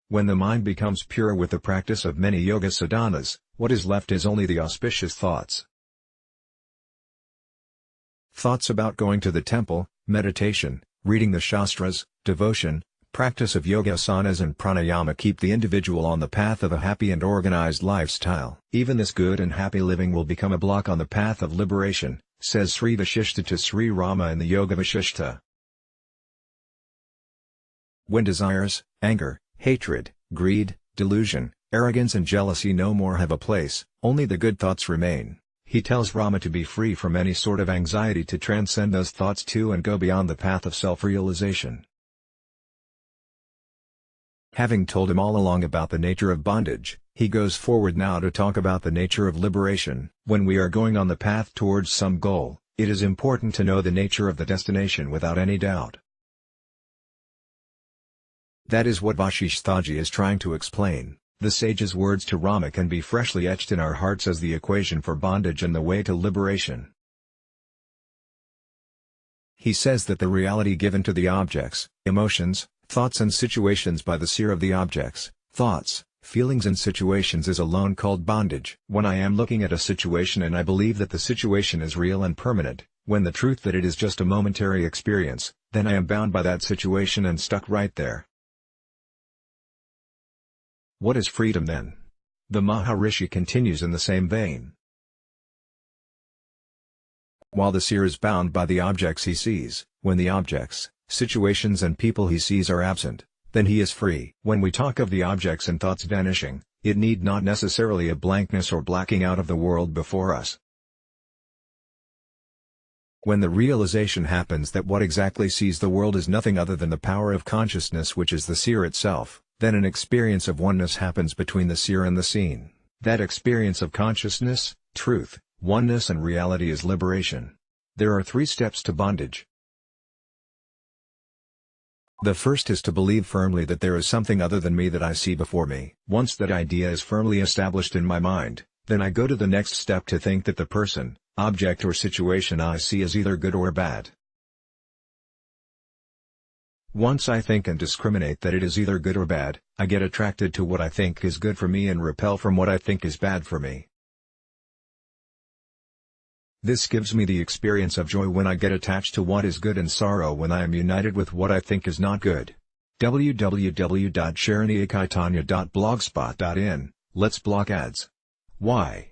When the mind becomes pure with the practice of many yoga sadhanas, what is left is only the auspicious thoughts. Thoughts about going to the temple, meditation, reading the shastras, devotion, practice of yoga asanas and pranayama keep the individual on the path of a happy and organized lifestyle. Even this good and happy living will become a block on the path of liberation, says Sri Vasishtha to Sri Rama in the Yoga Vasishtha. When desires, anger, hatred, greed, delusion, arrogance and jealousy no more have a place, only the good thoughts remain. He tells Rama to be free from any sort of anxiety to transcend those thoughts too and go beyond the path of self-realization. Having told him all along about the nature of bondage, he goes forward now to talk about the nature of liberation. When we are going on the path towards some goal, it is important to know the nature of the destination without any doubt. That is what Vasishthaji is trying to explain. The sage's words to Rama can be freshly etched in our hearts as the equation for bondage and the way to liberation. He says that the reality given to the objects, emotions, thoughts and situations by the seer of the objects, thoughts, feelings and situations is alone called bondage. When I am looking at a situation and I believe that the situation is real and permanent, when the truth that it is just a momentary experience, then I am bound by that situation and stuck right there. What is freedom then? The Maharishi continues in the same vein. While the seer is bound by the objects he sees, when the objects, situations and people he sees are absent, then he is free. When we talk of the objects and thoughts vanishing, it need not necessarily a blankness or blacking out of the world before us. When the realization happens that what exactly sees the world is nothing other than the power of consciousness which is the seer itself, then an experience of oneness happens between the seer and the seen. That experience of consciousness, truth, oneness and reality is liberation. There are 3 steps to bondage. The first is to believe firmly that there is something other than me that I see before me. Once that idea is firmly established in my mind, then I go to the next step to think that the person, object or situation I see is either good or bad. Once I think and discriminate that it is either good or bad, I get attracted to what I think is good for me and repel from what I think is bad for me. This gives me the experience of joy when I get attached to what is good and sorrow when I am united with what I think is not good. www.sharoniyakaitanya.blogspot.in, let's block ads. Why?